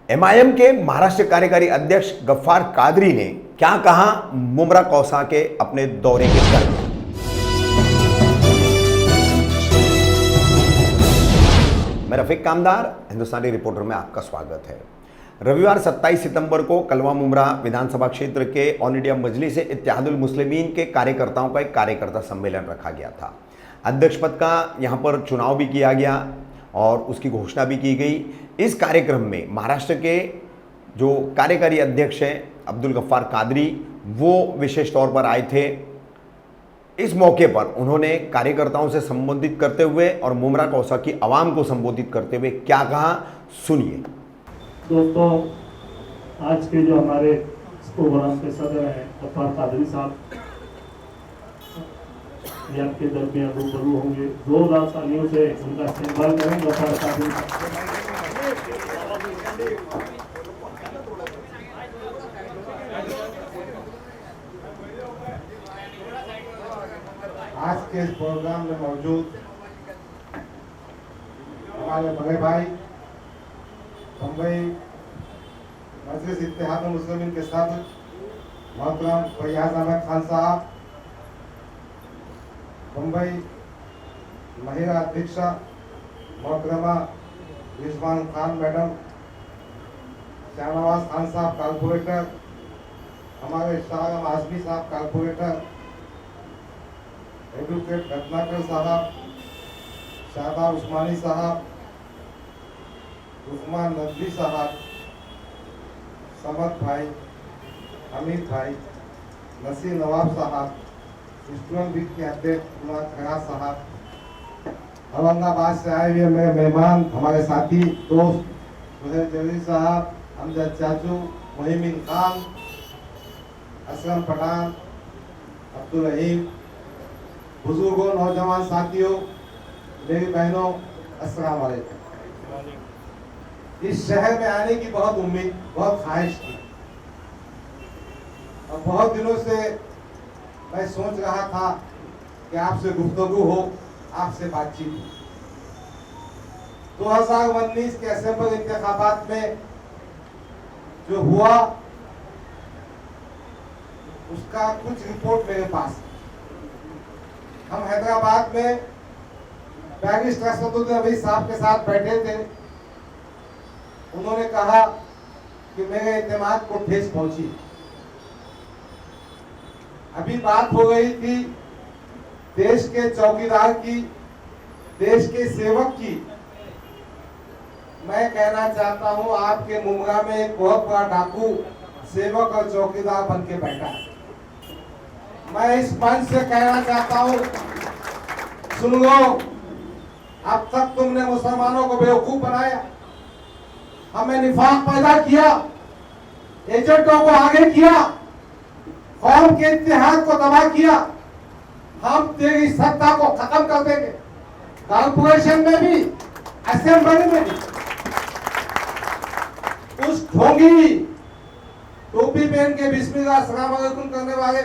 MIM के महाराष्ट्र कार्यकारी अध्यक्ष गफ्फार कादरी ने क्या कहा मुमरा कौसा के अपने दौरे के दौरान। मैं रफीक कामदार, हिंदुस्तानी रिपोर्टर में आपका स्वागत है। रविवार 27 सितंबर को कलवा मुमरा विधानसभा क्षेत्र के ऑल इंडिया मजलिस इत्तेहादुल मुस्लिमीन के कार्यकर्ताओं का एक कार्यकर्ता सम्मेलन रखा गया था। अध्यक्ष पद का यहां पर चुनाव भी किया गया और उसकी घोषणा भी की गई। इस कार्यक्रम में महाराष्ट्र के जो कार्यकारी अध्यक्ष हैं अब्दुल गफ्फार कादरी, वो विशेष तौर पर आए थे। इस मौके पर उन्होंने कार्यकर्ताओं से संबोधित करते हुए और मुमरा कौसा की आवाम को संबोधित करते हुए क्या कहा, सुनिए। दोस्तों, आज के जो हमारे प्रोग्राम के सदर हैं गफ्फार कादरी साहब, ये आपके दरमियान रूबरू होंगे। 2,000 सालियों से उनका इस्तेमाल करें। गफ्फार कादरी आज के इस प्रोग्राम में मौजूद हमारे बड़े भाई बम्बई मजलिस इत्तेहादुल मुस्लिमीन के सदर मोहतरम फैयाज अहमद खान साहब, बम्बई महिला अध्यक्षा मोहतरमा रिजवान खान मैडम, शाहनवाज खान साहब कारपोरेटर, हमारे शाह आजमी साहब कारपोरेटर, एडवोकेट रत्नाकर साहब, शाहदार उस्मानी साहब, उस्मान नदवी साहब, समद भाई, हमीद भाई, नसीर नवाब साहब, स्टूडेंट वीक के अध्यक्ष कुमार खयाज साहब, औरंगाबाद से आए हुए मेरे मेहमान, हमारे साथी दोस्त सुहेल जलील साहब, अमजद चाचू, मोहिमीन खान, असलम पठान, अब्दुल रहीम, बुजुर्गों, नौजवान साथियों, मेरी बहनों, अस्सलाम वालेकुम। इस शहर में आने की बहुत उम्मीद, बहुत ख्वाहिश थी और बहुत दिनों से मैं सोच रहा था कि आपसे गुफ्तगू हो, आपसे बातचीत हो। 2019 के असेंबली इंतखाबात में जो हुआ उसका कुछ रिपोर्ट मेरे पास है। हम हैदराबाद में बैरिस्टर असदुद्दीन अवैसी साहब के साथ बैठे थे। उन्होंने कहा कि मेरे एतमाद को ठेस पहुंची। अभी बात हो रही थी देश के चौकीदार की, देश के सेवक की। मैं कहना चाहता हूं, आपके मुमरा में एक बहुत बड़ा डाकू सेवक और चौकीदार बन के बैठा है। मैं इस मंच से कहना चाहता हूं, सुन लो, अब तक तुमने मुसलमानों को बेवकूफ बनाया, हमें निफाक पैदा किया, एजेंटों को आगे किया, कौम के इत्तेहाद को तबाह किया। हम तेरी सत्ता को खत्म कर देंगे, कॉर्पोरेशन में भी, असेंबली में भी। उस ढोंगी टोपी पहन के बिस्मिल्लाह अस्सलाम वालेकुम करने वाले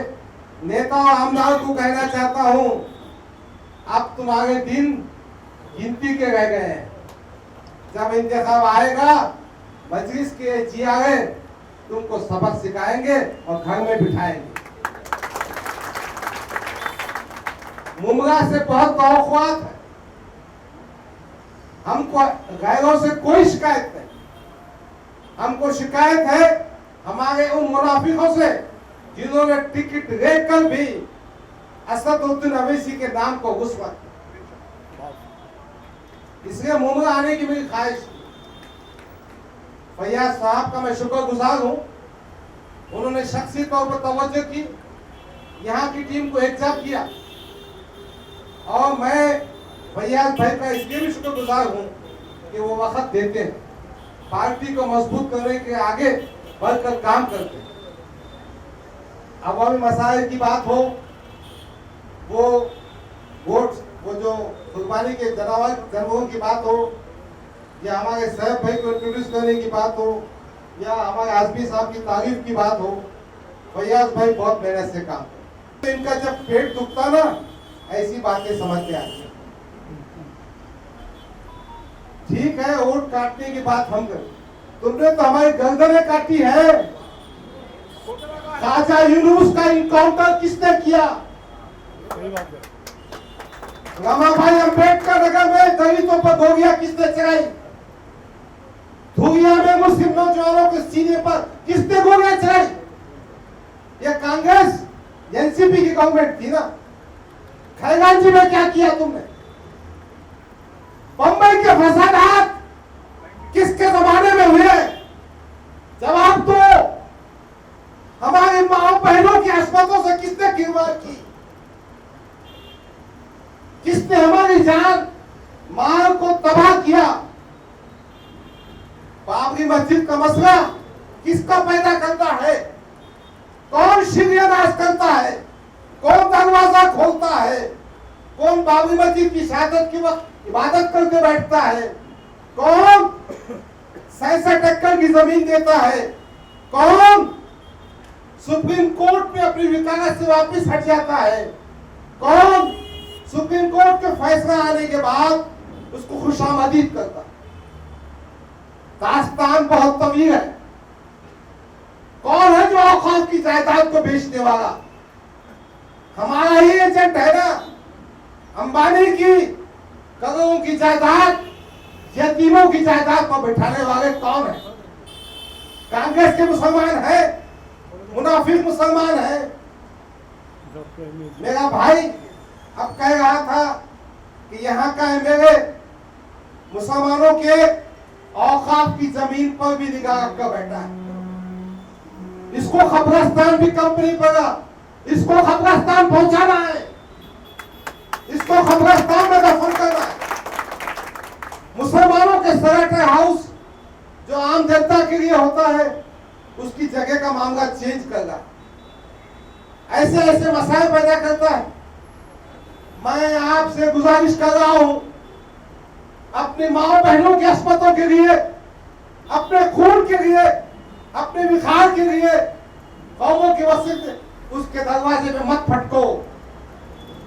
नेता और आमदार को कहना चाहता हूं, अब तुम्हारे दिन गिनती के रह गए हैं। जब इंतखाब आएगा, मजलिस के जियाए तुमको सबक सिखाएंगे और घर में बिठाएंगे। मुमरा से बहुत तवक्कुआत है, हमको गैरों से कोई शिकायत नहीं। हमको शिकायत है हमारे उन मुनाफिकों से जिन्होंने टिकट लेकर भी असदुद्दीन अवैसी के नाम को घुसपैठ। इसलिए मुमरा आने की मेरी ख्वाहिश। फैयाज साहब का मैं शुक्रगुजार हूं, उन्होंने शख्सी तौर पर तवज्जो की, यहाँ की टीम को एकजुट किया। और मैं फैयाज भाई का इसलिए भी शुक्रगुजार हूं कि वो वक्त देते हैं, पार्टी को मजबूत करने के आगे बढ़कर काम करते हैं। अवामी मसाइल की बात हो, वो वोट, वो जो कुर्बानी के जानवरों की बात हो, या हमारे साहब भाई को इंट्रोड्यूस करने की बात हो, या हमारे आजमी साहब की तारीफ की बात हो, फैयाज भाई बहुत मेहनत से काम। तो इनका जब पेट दुखता ना, ऐसी बातें समझ में आती। ठीक है, वोट काटने की बात हम करें, तुमने तो हमारी गर्दनें काटी है। ख्वाजा यूनुस का इनकाउंटर किसने किया? रमाबाई अंबेडकर नगर में दलितों पर गोलियां किसने चलाई? धुरिया में मुस्लिम नौजवानों के सीने पर किसने गोलियां चलाई? ये कांग्रेस एनसीपी की गवर्नमेंट थी ना। खैराजी में क्या किया तुमने? बंबई के फसादात किसके जमाने में हुए? जवाब दो। हमारी माओ बहनों की अस्पतालों से किसने गिरफ्तार की? किसने हमारी जान माल को तबाह किया? बाबरी मस्जिद का मसला किसका पैदा करता है? कौन शिरनाश करता है? कौन दरवाजा खोलता है? कौन बाबरी मस्जिद की शहादत की वक्त इबादत करके बैठता है? कौन 67 एकड़ की जमीन देता है? कौन सुप्रीम कोर्ट में अपनी वकालत से वापस हट जाता है? कौन सुप्रीम कोर्ट के फैसला आने के बाद उसको खुशामदीद करता है? दास्तान बहुत तवील है। कौन है जो औकात की जायदाद को बेचने वाला? हमारा ही एजेंट है ना। अंबानी की करोड़ों की जायदाद यतीमों की जायदाद पर बैठाने वाले कौन है? कांग्रेस के मुसलमान है, मुनाफिक मुसलमान है। मेरा भाई अब कह रहा था कि यहाँ का एमएलए मुसलमानों के औकात की जमीन पर भी निगाह रखकर बैठा है। इसको खबरस्तान भी कंपनी पड़ा, इसको खबरस्तान पहुंचाना है, इसको खबरस्तान में दफन करना है। मुसलमानों के सरेटर हाउस जो आम जनता के लिए होता है उसकी जगह का मामला चेंज करना, ऐसे ऐसे मसाइल पैदा करता है। मैं आपसे गुजारिश कर रहा हूं, अपनी माओ बहनों के अस्पतालों के लिए, अपने खून के लिए, अपने विखार के लिए कौमों की वसीयत उसके दरवाजे पे मत फटको,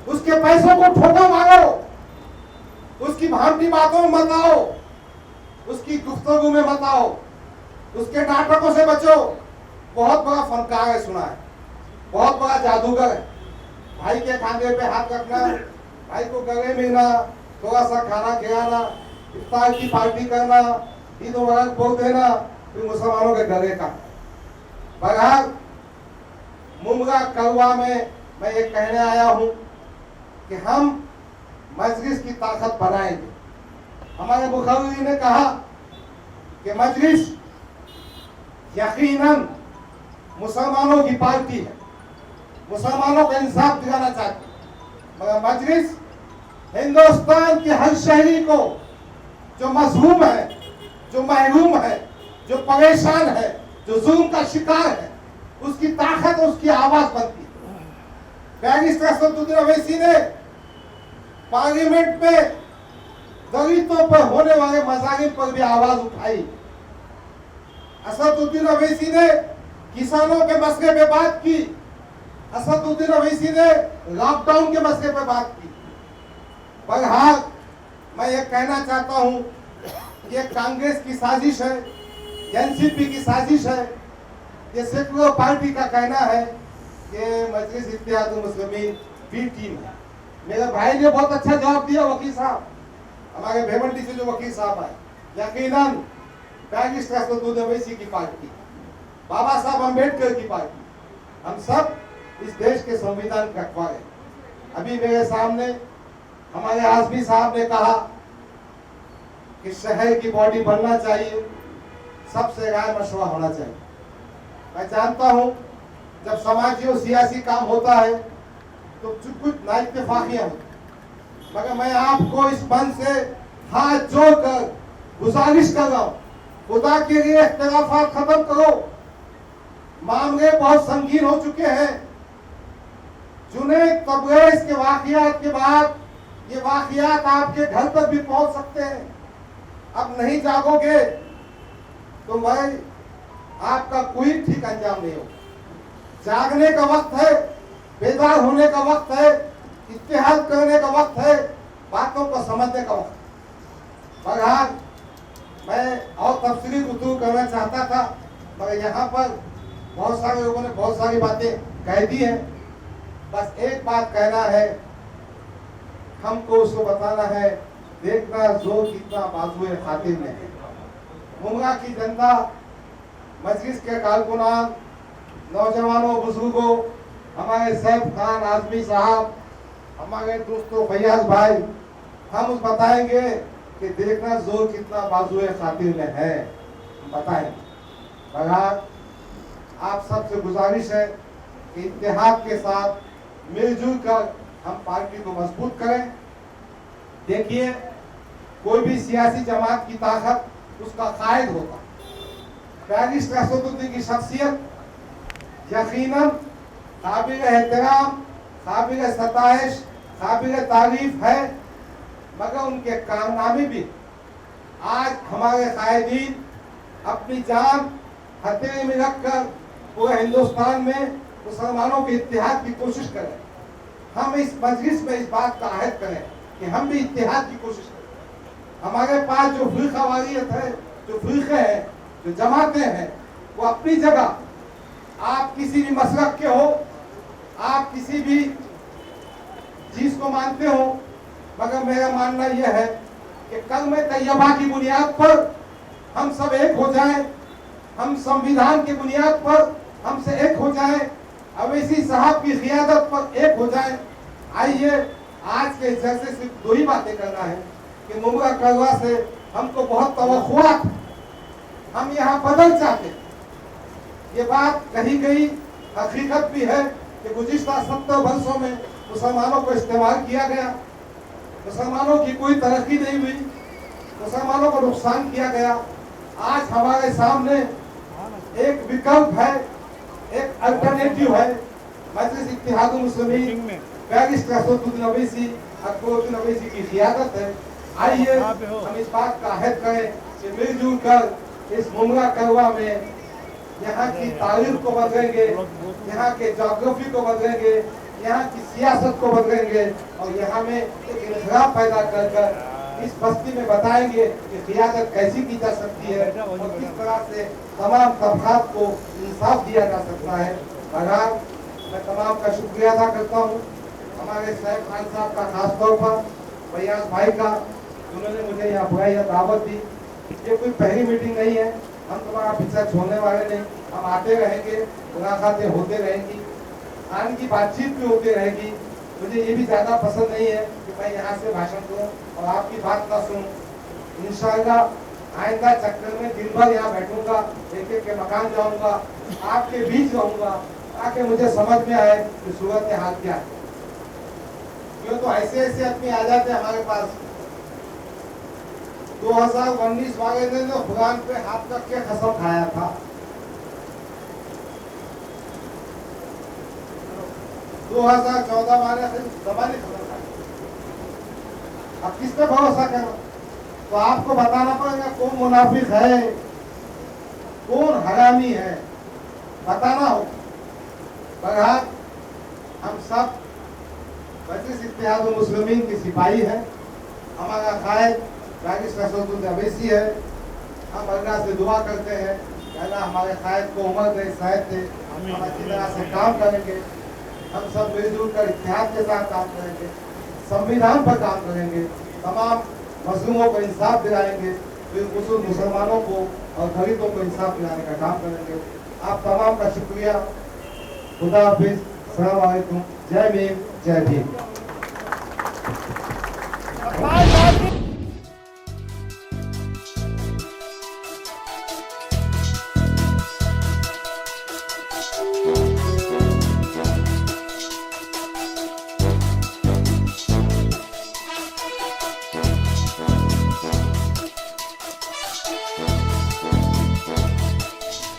उसके पैसों को ठोका मारो, उसकी भांति बातों में मत आओ, उसकी गुफ्तगू में मत आओ, उसके नाटकों से बचो। बहुत बड़ा फनकार है, सुना है, बहुत बड़ा जादूगर है। भाई के खाने पे हाथ रखना, भाई को गले मिलना, थोड़ा सा खाना खिलाना, इफ्तार की पार्टी करना, ईद मुबारक बोल देना, फिर मुसलमानों के गले का। बहरहाल मुमरा कलवा में मैं ये कहने आया हूं कि हम मजलिस की ताकत बनाएंगे। हमारे बुखारी ने कहा कि मजलिस यकीनन मुसलमानों की पार्टी है, मुसलमानों का इंसाफ दिलाना चाहती है, मगर मजलिस हिंदुस्तान के हर शहरी को जो मजलूम है, जो महरूम है, जो परेशान है, जो जुल्म का शिकार है, उसकी ताकत, उसकी आवाज बनती है। बैरिस्टर असदुद्दीन ओवैसी ने पार्लियामेंट में दलितों पर होने वाले मजालिम पर भी आवाज उठाई। असदुद्दीन ओवैसी ने किसानों के मसले पे बात की। असदुद्दीन ओवैसी ने लॉकडाउन के मसले पे बात की। बहरहाल मैं ये कहना चाहता हूं, ये कांग्रेस की साजिश है, एनसीपी की साजिश है, ये सेकुलर पार्टी का कहना है कि मजलिस इत्तेहादुल मुस्लिमीन बी टीम है। मेरे भाई ने बहुत अच्छा जवाब दिया, वकील साहब, हमारे भेवंडी से जो वकील साहब आए, यकीनन बैरिस्टर असदुद्दीन ओवैसी की पार्टी, बाबा साहब अम्बेडकर की पार्टी, हम सब इस देश के संविधान के रखवाले हैं। अभी मेरे सामने हमारे आजमी साहब ने कहा कि शहर की बॉडी बनना चाहिए, सबसे राय मशवरा होना चाहिए। मैं जानता हूं जब समाजी और सियासी काम होता है तो कुछ नाइत्तेफाकियां होती, मगर मैं आपको इस मंच से हाथ जोड़कर गुजारिश कर रहा हूं, खुदा के लिए इख्तिलाफात खत्म करो। मामले बहुत संगीन हो चुके हैं। जुनैद तबरेज़ के वाकयात के बाद ये वाकयात आपके घर तक भी पहुंच सकते हैं। अब नहीं जागोगे तो भाई आपका कोई ठीक अंजाम नहीं होगा। जागने का वक्त है, बेदार होने का वक्त है, इत्तेहाद करने का वक्त है, बातों को समझने का वक्त। बहरहाल मैं और तफसीली गुफ्तगू करना चाहता था, मगर यहाँ पर बहुत सारे लोगों ने बहुत सारी बातें कह दी हैं। बस एक बात कहना है, हमको उसको बताना है, देखना जोर कितना बाजुए खातिर में है। मुमरा की जनता, मजलिस के कारकुनान, नौजवानों, बुजुर्गों, हमारे सैफ खान आजमी साहब, हमारे दोस्तों फैयाज भाई, हम उस बताएंगे कि देखना जोर कितना बाजुए खातिर में है, हम बताएंगे। बहरहाल आप सबसे गुजारिश है कि इत्तेहाद के साथ मिलजुल कर हम पार्टी को मजबूत करें। देखिए, कोई भी सियासी जमात की ताकत उसका कायद होता। बैरिस्टर असदुद्दीन की शख्सियत यकीनन काबिल एहतराम, काबिल सताइश, काबिल तारीफ है, मगर उनके कारनामे भी आज हमारे कायदीन अपनी जान हथेली में रखकर पूरे हिंदुस्तान में मुसलमानों के इत्तेहाद की कोशिश करें। हम इस मजलिस में इस बात का अहद करें कि हम भी इत्तेहाद की कोशिश करें। हमारे पास जो फिरकावारियत है, जो फिरके हैं, जो जमातें हैं, वो अपनी जगह, आप किसी भी मसलक के हो, आप किसी भी चीज को मानते हो, मगर मेरा मानना यह है कि कलमे तैयबा की बुनियाद पर हम सब एक हो जाएं, हम संविधान की बुनियाद पर हमसे एक हो जाएं, अवैसी साहब की क़ियादत पर एक हो जाएं। आइए, आज के जैसे सिर्फ दो ही बातें करना है कि मुमरा करवा से हमको बहुत तवक्कुआत, हम यहाँ बदल चाहते। ये बात कही गई, हकीकत भी है कि गुज़िश्ता 70 वर्षों में मुसलमानों को इस्तेमाल किया गया, मुसलमानों की कोई तरक्की नहीं हुई, मुसलमानों को नुकसान किया गया। आज हमारे सामने एक विकल्प है, एक अल्टरनेटिव है। मजलिस इत्तेहादुल मुस्लिमीन, बैरिस्टर असदुद्दीन अवैसी, अकबरुद्दीन अवैसी की क़ियादत है। आइए हम इस बात का अहद करें कि मिलजुल कर इस मुमरा करवा में यहाँ की तारीख को बदलेंगे, यहाँ के जोग्राफी को बदलेंगे, यहाँ की सियासत को बदलेंगे और यहाँ में एक इंतजाम पैदा कर कर इस बस्ती में बताएंगे कि क़ियादत कैसी की जा सकती है और किस तरह से तमाम तबक़ात को इंसाफ दिया जा सकता है। बहरहाल मैं तमाम का शुक्रिया अदा करता हूँ, हमारे सैफ खान साहब का खास तौर पर, फैयाज भाई का, उन्होंने मुझे यहाँ बुलाई दावत दी। ये कोई पहली मीटिंग नहीं है, हम तुम्हारा पीछा छोड़ने वाले नहीं, हम आते रहेंगे, मुलाकातें होते रहेंगी, आने की बातचीत भी होती रहेगी। मुझे ये भी ज़्यादा पसंद नहीं है कि मैं यहाँ से भाषण दूँ और आपकी बात ना सुनूँ। इंशाअल्लाह आइंदा चक्कर में दिन भर यहाँ बैठूंगा, एक एक के मकान जाऊँगा, आपके बीच रहूँगा, ताकि मुझे समझ में आए कि सूरत हाल क्या है। क्यों तो ऐसे आदमी आ जाते हैं हमारे पास। 2019 वाले ने तो कुरान पे हाथ करके कसम खाया था, 2014 वाले जमाने कसम खाया। अब किस पे भरोसा करो? तो आपको बताना पड़ेगा कौन मुनाफिक है, कौन हरामी है, बताना हो। बहरहाल हम सब मजलिस इत्तेहादुल मुस्लिमीन की सिपाही हैं। हमारा कायद बैरिस्टर असदुद्दीन अवैसी है। हम अल्लाह से दुआ करते हैं कि अल्लाह हमारे कायद को उम्र दे, सेहत दे, हम अच्छी तरह से काम करेंगे। हम सब मिलजुल कर इत्तेहाद के साथ काम करेंगे, संविधान पर काम करेंगे, तमाम मजलूमों को इंसाफ दिलाएंगे, बिलखुसूस मुसलमानों को और गरीबों को इंसाफ दिलाने का काम करेंगे। आप तमाम का शुक्रिया। खुदा हाफिज, अस्सलाम वालेकुम, जय भीम, जय भीम।